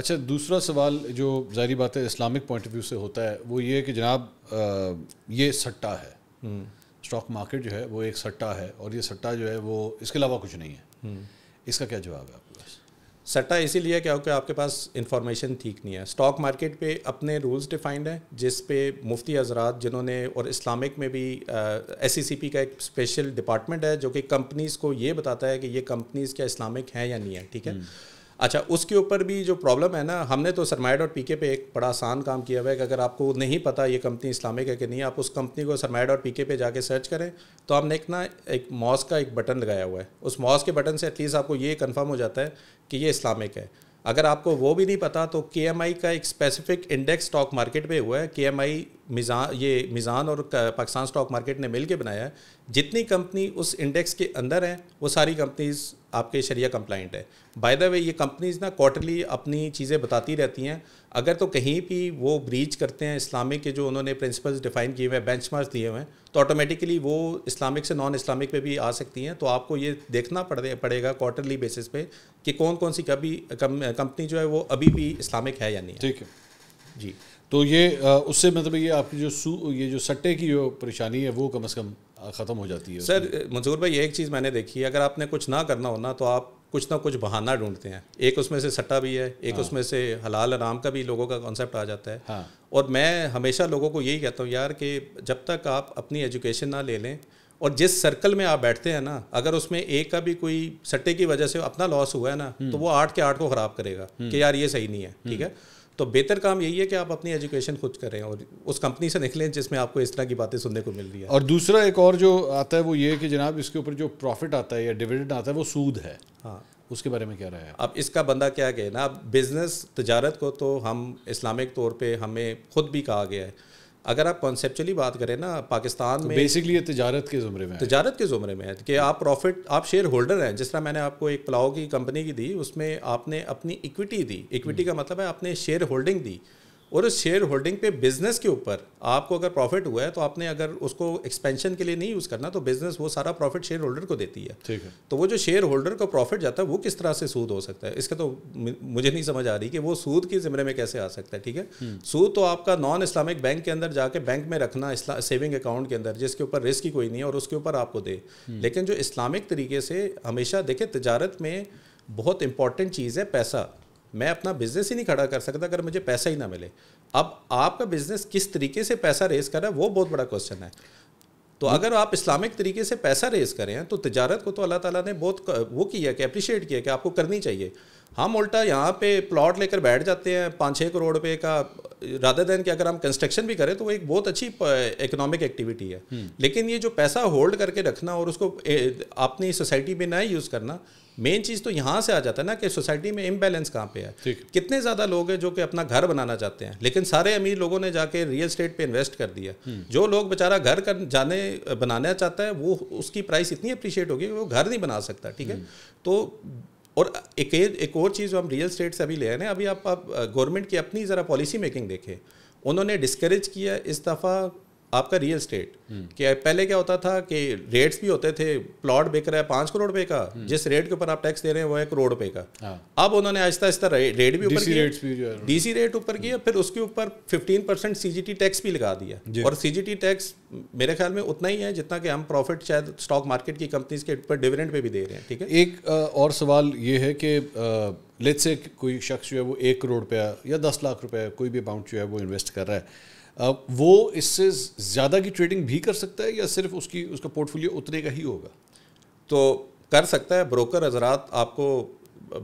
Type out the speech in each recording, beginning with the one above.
اچھا دوسرا سوال جو ظاہری بات ہے اسلامک پوائنٹ آف ویو سے ہوتا ہے وہ یہ ہے کہ جناب یہ سٹا ہے، اسٹاک مارکیٹ جو ہے وہ ایک سٹا ہے، اور یہ سٹا جو ہے وہ اس کے علاوہ کچھ نہیں ہے. اس کا کیا جواب ہے آپ کے پاس؟ سٹا اسی لیے کہ آپ کے پاس انفارمیشن ٹھیک نہیں ہے. اسٹاک مارکیٹ پہ اپنے رولز ڈیفائنڈ ہیں جس پہ مفتی حضرات جنہوں نے، اور اسلامک میں بھی ایس سی سی پی کا ایک اسپیشل ڈپارٹمنٹ ہے جو کہ کمپنیز کو یہ بتاتا ہے کہ یہ کمپنیز کیا اسلامک ہیں یا نہیں ہے. ٹھیک ہے. اچھا اس کے اوپر بھی جو پرابلم ہے نا، ہم نے تو سرمایہ ڈاٹ پی کے پہ ایک بڑا آسان کام کیا ہوا ہے کہ اگر آپ کو نہیں پتہ یہ کمپنی اسلامک ہے کہ نہیں، آپ اس کمپنی کو سرمایہ ڈاٹ پی کے پہ جا کے سرچ کریں تو ہم نے ایک ماؤس کا ایک بٹن لگایا ہوا ہے. اس ماؤس کے بٹن سے ایٹ لیسٹ آپ کو یہ کنفرم ہو جاتا ہے کہ یہ اسلامک ہے. اگر آپ کو وہ بھی نہیں پتا تو کے ایم آئی کا ایک اسپیسیفک انڈیکس اسٹاک مارکیٹ پہ ہوا ہے. کے ایم آئی میزان اور پاکستان اسٹاک مارکیٹ نے مل کے بنایا ہے. جتنی کمپنی اس انڈیکس کے اندر ہیں وہ ساری کمپنیز آپ کے شریعہ کمپلائنٹ ہے. بائی دا وے یہ کمپنیز نا کوارٹرلی اپنی چیزیں بتاتی رہتی ہیں. اگر تو کہیں بھی وہ بریچ کرتے ہیں اسلامک کے جو انہوں نے پرنسپلز ڈیفائن کیے ہوئے ہیں، بینچ مارکس دیے ہوئے ہیں، تو آٹومیٹکلی وہ اسلامک سے نان اسلامک پہ بھی آ سکتی ہیں. تو آپ کو یہ دیکھنا پڑے گا کوارٹرلی بیسس پہ کہ کون سی کمپنی جو ہے وہ ابھی بھی اسلامک ہے یا نہیں. ٹھیک ہے جی. تو یہ اس سے مطلب یہ آپ کی یہ جو سٹے کی جو پریشانی ہے وہ کم از کم ختم ہو جاتی ہے. سر منظور بھائی ایک چیز میں نے دیکھی ہے، اگر آپ نے کچھ نہ کرنا ہونا تو آپ کچھ نہ کچھ بہانہ ڈھونڈتے ہیں. ایک اس میں سے سٹا بھی ہے، ایک اس میں سے حلال حرام کا بھی لوگوں کا کانسیپٹ آ جاتا ہے. اور میں ہمیشہ لوگوں کو یہی کہتا ہوں یار کہ جب تک آپ اپنی ایجوکیشن نہ لے لیں، اور جس سرکل میں آپ بیٹھتے ہیں نا، اگر اس میں ایک کا بھی کوئی سٹے کی وجہ سے اپنا لاس ہوا ہے نا تو وہ 8 کے 8 کو خراب کرے گا کہ یار یہ صحیح نہیں ہے. ٹھیک ہے. تو بہتر کام یہی ہے کہ آپ اپنی ایجوکیشن خود کریں اور اس کمپنی سے نکلیں جس میں آپ کو اس طرح کی باتیں سننے کو مل رہی ہے. اور دوسرا ایک اور جو آتا ہے وہ یہ ہے کہ جناب اس کے اوپر جو پروفٹ آتا ہے یا ڈیویڈنڈ آتا ہے وہ سود ہے. ہاں اس کے بارے میں کیا رہا ہے؟ اب اس کا بندہ کیا کہے نا، بزنس تجارت کو تو ہم اسلامک طور پہ ہمیں خود بھی کہا گیا ہے. اگر آپ کانسیپچولی بات کریں نا، پاکستان میں بیسکلی یہ تجارت کے زمرے میں ہے کہ آپ پروفٹ، آپ شیئر ہولڈر ہیں. جس طرح میں نے آپ کو ایک پلاؤ کی کمپنی کی دی، اس میں آپ نے اپنی ایکویٹی دی. ایکویٹی کا مطلب ہے آپ نے شیئر ہولڈنگ دی، اور اس شیئر ہولڈنگ پہ بزنس کے اوپر آپ کو اگر پروفٹ ہوا ہے تو آپ نے اگر اس کو ایکسپینشن کے لیے نہیں یوز کرنا تو بزنس وہ سارا پروفٹ شیئر ہولڈر کو دیتی ہے. ٹھیک ہے. تو وہ جو شیئر ہولڈر کو پروفٹ جاتا ہے وہ کس طرح سے سود ہو سکتا ہے؟ اس کا تو مجھے نہیں سمجھ آ رہی کہ وہ سود کے زمرے میں کیسے آ سکتا ہے. ٹھیک ہے. سود تو آپ کا نان اسلامک بینک کے اندر جا کے بینک میں رکھنا، سیونگ اکاؤنٹ کے اندر جس کے اوپر رسک ہی کوئی نہیں ہے اور اس کے اوپر آپ کو دے. لیکن جو اسلامک طریقے سے ہمیشہ دیکھیں، تجارت میں بہت امپورٹنٹ چیز ہے پیسہ. میں اپنا بزنس ہی نہیں کھڑا کر سکتا اگر مجھے پیسہ ہی نہ ملے. اب آپ کا بزنس کس طریقے سے پیسہ ریز کر رہا ہے وہ بہت بڑا کوسچن ہے. تو اگر آپ اسلامک طریقے سے پیسہ ریز کریں تو تجارت کو تو اللہ تعالیٰ نے بہت وہ کیا کہ اپریشیٹ کیا کہ آپ کو کرنی چاہیے. ہم الٹا یہاں پہ پلاٹ لے کر بیٹھ جاتے ہیں 5-6 کروڑ روپے کا، رادر دین کہ اگر ہم کنسٹرکشن بھی کریں تو وہ ایک بہت اچھی اکنامک ایکٹیویٹی ہے. لیکن یہ جو پیسہ ہولڈ کر کے رکھنا اور اس کو اپنی سوسائٹی میں نہ یوز کرنا، مین چیز تو یہاں سے آ جاتا ہے نا کہ سوسائٹی میں امبیلنس کہاں پہ ہے. کتنے زیادہ لوگ ہیں جو کہ اپنا گھر بنانا چاہتے ہیں لیکن سارے امیر لوگوں نے جا کے ریئل اسٹیٹ پہ انویسٹ کر دیا. جو لوگ بیچارہ گھر بنانا چاہتا ہے وہ اس کی پرائس اتنی اپریشیٹ ہوگی کہ وہ گھر نہیں بنا سکتا. ٹھیک ہے. تو اور ایک اور چیز جو ہم ریئل اسٹیٹ سے ابھی لے رہے ہیں، ابھی آپ گورنمنٹ کی اپنی ذرا پالیسی میکنگ دیکھیں. انہوں نے ڈسکریج کیا اس دفعہ آپ کا ریئل اسٹیٹ. کہ پہلے کیا ہوتا تھا کہ ریٹس بھی ہوتے تھے، پلاٹ بک رہا ہے 5 کروڑ روپے کا، جس ریٹ کے اوپر آپ ٹیکس دے رہے ہیں وہ ہے کروڑ روپے کا. اب انہوں نے آہستہ آہستہ ریٹ بھی اوپر کیا، ڈی سی ریٹ اوپر کیا، پھر اس کے اوپر 15% سی جی ٹی ٹیکس بھی لگا دیا. اور سی جی ٹی ٹیکس میرے خیال میں اتنا ہی ہے جتنا کہ ہم پروفٹ شاید اسٹاک مارکیٹ کی کمپنیز کے اوپر ڈیویڈنڈ پہ بھی دے رہے ہیں. ٹھیک ہے. ایک اور سوال یہ ہے کہ لیٹس سے کوئی شخص جو ہے وہ 1 کروڑ روپیہ یا 10 لاکھ روپے کوئی بھی اماؤنٹ جو ہے وہ انویسٹ کر رہا ہے، وہ اس سے زیادہ کی ٹریڈنگ بھی کر سکتا ہے یا صرف اس کا پورٹ فولیو اتنے کا ہی ہوگا؟ تو کر سکتا ہے. بروکر حضرات آپ کو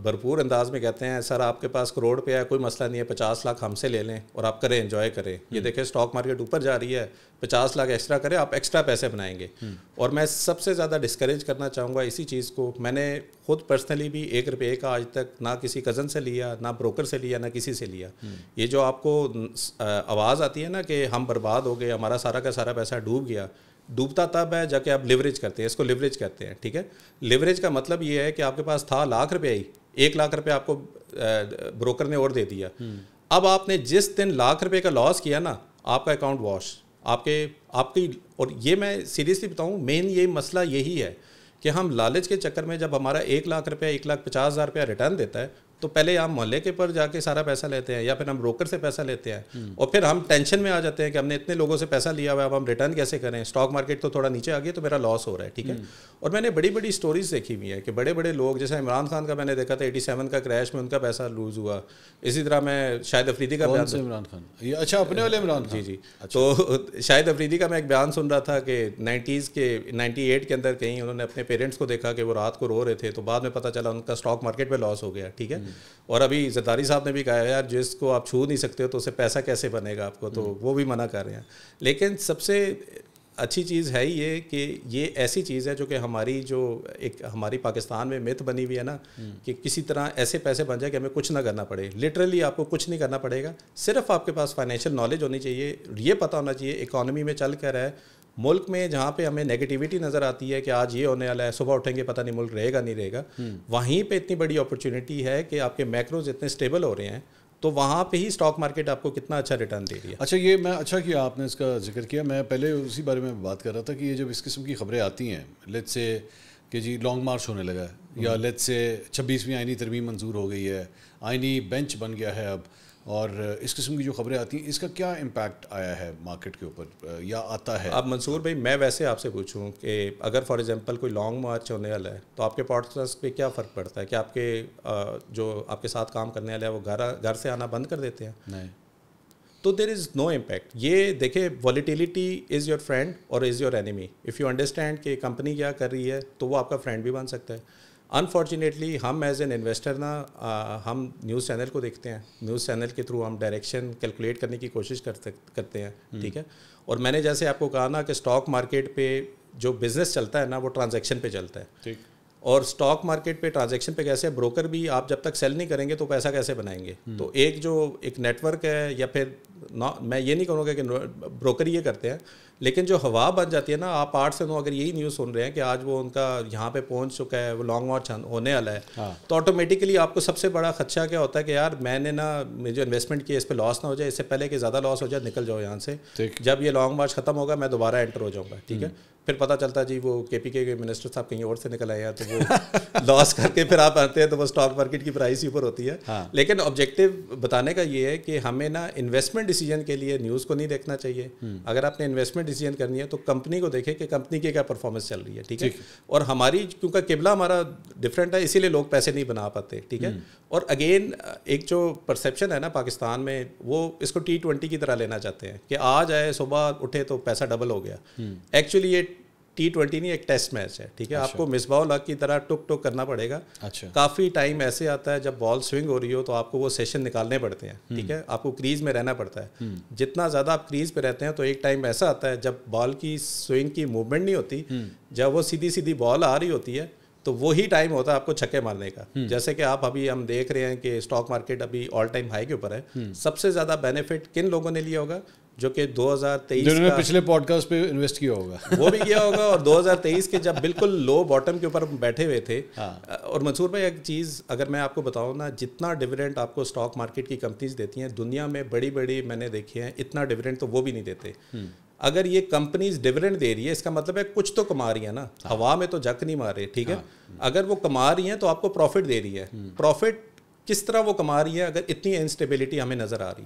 بھرپور انداز میں کہتے ہیں سر آپ کے پاس کروڑ روپیہ ہے، کوئی مسئلہ نہیں ہے، 50 لاکھ ہم سے لے لیں اور آپ کریں، انجوائے کریں. یہ دیکھیں اسٹاک مارکیٹ اوپر جا رہی ہے، 50 لاکھ ایکسٹرا کریں، آپ ایکسٹرا پیسے بنائیں گے. اور میں سب سے زیادہ ڈسکریج کرنا چاہوں گا اسی چیز کو. میں نے خود پرسنلی بھی 1 روپے کا آج تک نہ کسی کزن سے لیا، نہ بروکر سے لیا، نہ کسی سے لیا. یہ جو آپ کو آواز آتی ہے نا کہ ہم برباد ہو گئے، ہمارا سارا کا سارا پیسہ ڈوب گیا، ڈوبتا تب ہے جا کے آپ لیوریج کرتے ہیں. اس کو لیوریج کہتے ہیں. ٹھیک ہے. لیوریج کا مطلب یہ ہے کہ آپ کے پاس تھا لاکھ روپے ہی، 1 لاکھ روپے آپ کو بروکر نے اور دے دیا. اب آپ نے جس دن لاکھ روپے کا لاس کیا نا، آپ کا اکاؤنٹ واش، آپ کی. اور یہ میں سیریسلی بتاؤں مین یہ مسئلہ یہی ہے کہ ہم لالچ کے چکر میں جب ہمارا 1 لاکھ روپے 1,50,000 روپیہ ریٹرن دیتا ہے تو پہلے ہم محلے کے پر جا کے سارا پیسہ لیتے ہیں یا پھر ہم بروکر سے پیسہ لیتے ہیں اور پھر ہم ٹینشن میں آ جاتے ہیں کہ ہم نے اتنے لوگوں سے پیسہ لیا ہوا ہے, اب ہم ریٹرن کیسے کریں, اسٹاک مارکیٹ تو تھوڑا نیچے آ گیا تو میرا لاس ہو رہا ہے, ٹھیک ہے. اور میں نے بڑی بڑی اسٹوریز دیکھی ہوئی ہیں کہ بڑے بڑے لوگ, جیسے عمران خان کا میں نے دیکھا تھا 87 کا کریش میں ان کا پیسہ لوز ہوا. اسی طرح میں شاہد افریدی کا بیان, عمران خان, یہ اچھا اپنے والے عمران خان, جی تو شاہد افریدی کا میں ایک بیان سن رہا تھا کہ 98 کے اندر کہیں انہوں نے اپنے پیرنٹس کو دیکھا کہ وہ رات کو رو رہے تھے, تو بعد میں پتہ چلا ان کا اسٹاک مارکیٹ پہ لاس ہو گیا, ٹھیک ہے. اور ابھی زرداری صاحب نے بھی کہا یار جس کو آپ چھو نہیں سکتے ہو تو اسے پیسہ کیسے بنے گا آپ کو, تو وہ بھی منع کر رہے ہیں. لیکن سب سے اچھی چیز ہے یہ کہ یہ ایسی چیز ہے جو کہ ہماری پاکستان میں مت بنی ہوئی ہے نا, کہ کسی طرح ایسے پیسے بن جائے کہ ہمیں کچھ نہ کرنا پڑے. لٹرلی آپ کو کچھ نہیں کرنا پڑے گا, صرف آپ کے پاس فائنینشیل نالج ہونی چاہیے, یہ پتہ ہونا چاہیے اکانومی میں چل کیا رہا ہے. ملک میں جہاں پہ ہمیں نیگیٹیوٹی نظر آتی ہے کہ آج یہ ہونے والا ہے, صبح اٹھیں گے پتہ نہیں ملک رہے گا نہیں رہے گا, وہیں پہ اتنی بڑی اپرچونٹی ہے کہ آپ کے میکروز اتنے اسٹیبل ہو رہے ہیں, تو وہاں پہ ہی اسٹاک مارکیٹ آپ کو کتنا اچھا ریٹرن دے رہی ہے. اچھا, یہ میں اچھا کیا آپ نے اس کا ذکر کیا. میں پہلے اسی بارے میں بات کر رہا تھا کہ یہ جب اس قسم کی خبریں آتی ہیں, لیٹس سے کہ جی لانگ مارچ ہونے لگا ہے, یا لیٹس سے 26ویں آئینی ترمیم منظور ہو گئی ہے, آئینی بینچ بن گیا ہے اب, اور اس قسم کی جو خبریں آتی ہیں اس کا کیا امپیکٹ آیا ہے مارکیٹ کے اوپر یا آتا ہے؟ اب منصور بھائی میں ویسے آپ سے پوچھوں کہ اگر فار ایگزامپل کوئی لانگ مارچ ہونے والا ہے تو آپ کے پارٹنرس پہ کیا فرق پڑتا ہے؟ کہ آپ کے جو آپ کے ساتھ کام کرنے والے ہیں وہ گھر سے آنا بند کر دیتے ہیں؟ نہیں, تو دیر از نو امپیکٹ. یہ دیکھیں والیٹیلیٹی از یور فرینڈ اور is your enemy. If you understand کہ کمپنی کیا کر رہی ہے تو وہ آپ کا فرینڈ بھی بن سکتا ہے. انفارچونیٹلی ہم ایز این انویسٹر نا ہم نیوز چینل کو دیکھتے ہیں, نیوز چینل کے تھرو ہم ڈائریکشن کیلکولیٹ کرنے کی کوشش کرتے ہیں, ٹھیک ہے. اور میں نے جیسے آپ کو کہا نا کہ اسٹاک مارکیٹ پہ جو بزنس چلتا ہے نا وہ ٹرانزیکشن پہ چلتا ہے, ٹھیک. اور اسٹاک مارکیٹ پہ ٹرانزیکشن پہ کیسے, بروکر بھی آپ جب تک سیل نہیں کریں گے تو پیسہ کیسے بنائیں گے. تو ایک نیٹ ورک ہے, یا پھر میں یہ نہیں کہوں گا کہ بروکر یہ کرتے ہیں, لیکن جو ہوا بن جاتی ہے نا, آپ 8 سے 9 اگر یہی نیوز سن رہے ہیں کہ آج وہ ان کا یہاں پہ پہنچ چکا ہے, وہ لانگ مارچ ہونے والا ہے, تو آٹومیٹکلی آپ کو سب سے بڑا خدشہ کیا ہوتا ہے کہ یار میں نے نا جو انویسٹمنٹ کی اس پہ لاس نہ ہو جائے, اس سے پہلے کہ زیادہ لاس ہو جائے نکل جاؤ یہاں سے. جب یہ لانگ مارچ ختم ہوگا میں دوبارہ انٹر ہو جاؤں گا, ٹھیک ہے. پھر پتہ چلتا ہے جی وہ کے پی کے منسٹر صاحب کہیں اور سے نکل آئے ہیں, تو وہ لاس کر کے پھر آپ آتے ہیں تو وہ اسٹاک مارکیٹ کی پرائس ہی اوپر ہوتی ہے. لیکن آبجیکٹیو بتانے کا یہ ہے کہ ہمیں نا انویسٹمنٹ ڈیسیجن کے لیے نیوز کو نہیں دیکھنا چاہیے. اگر آپ نے انویسٹمنٹ ڈیسیجن کرنی ہے تو کمپنی کو دیکھیں کہ کمپنی کی کیا پرفارمنس چل رہی ہے, ٹھیک ہے. اور ہماری کیونکہ قبلہ ہمارا ڈفرینٹ ہے, اسی لیے لوگ پیسے نہیں بنا پاتے, ٹھیک ہے. اور اگین ایک جو پرسیپشن ہے نا پاکستان میں, وہ اس کو T20 کی طرح لینا چاہتے ہیں کہ آج آئے صبح اٹھے تو پیسہ ڈبل ہو گیا. ایکچولی یہ T20 نہیں, ایک ٹیسٹ میچ ہے, ٹھیک ہے. آپ کو مصباح الحق کی طرح ٹک ٹک کرنا پڑے گا. کافی ٹائم ایسے آتا ہے جب بال سوئنگ ہو رہی ہو تو آپ کو وہ سیشن نکالنے پڑتے ہیں, ٹھیک ہے. آپ کو کریز میں رہنا پڑتا ہے. جتنا زیادہ آپ کریز پہ رہتے ہیں تو ایک ٹائم ایسا آتا ہے جب بال کی سوئنگ کی موومنٹ نہیں ہوتی, جب وہ سیدھی بال آ رہی ہوتی ہے تو وہی ٹائم ہوتا ہے آپ کو چھکے مارنے کا. جیسے کہ آپ ابھی ہم دیکھ رہے ہیں کہ اسٹاک مارکیٹ ابھی آل ٹائم ہائی کے اوپر ہے. سب سے زیادہ بینیفٹ کن لوگوں نے لیا ہوگا؟ جو کہ 2023 کا پچھلے پوڈ کاسٹ پہ انویسٹ کیا ہوگا, وہ بھی کیا ہوگا. اور 2023 کے جب بالکل لو باٹم کے اوپر بیٹھے ہوئے تھے. اور منصور بھائی ایک چیز اگر میں آپ کو بتاؤں نا, جتنا ڈیویڈنڈ آپ کو اسٹاک مارکیٹ کی کمپنیز دیتی ہیں دنیا میں بڑی میں نے دیکھی ہیں, اتنا ڈیویڈنڈ تو وہ بھی نہیں دیتے. اگر یہ کمپنیز ڈیویڈنڈ دے رہی ہے اس کا مطلب ہے کچھ تو کما رہی ہے نا, ہوا میں تو جک نہیں مارے, ٹھیک ہے. اگر وہ کما رہی ہیں تو آپ کو پروفٹ دے رہی ہے. پروفٹ کس طرح وہ کما رہی ہے اگر اتنی انسٹیبلٹی ہمیں نظر آ رہی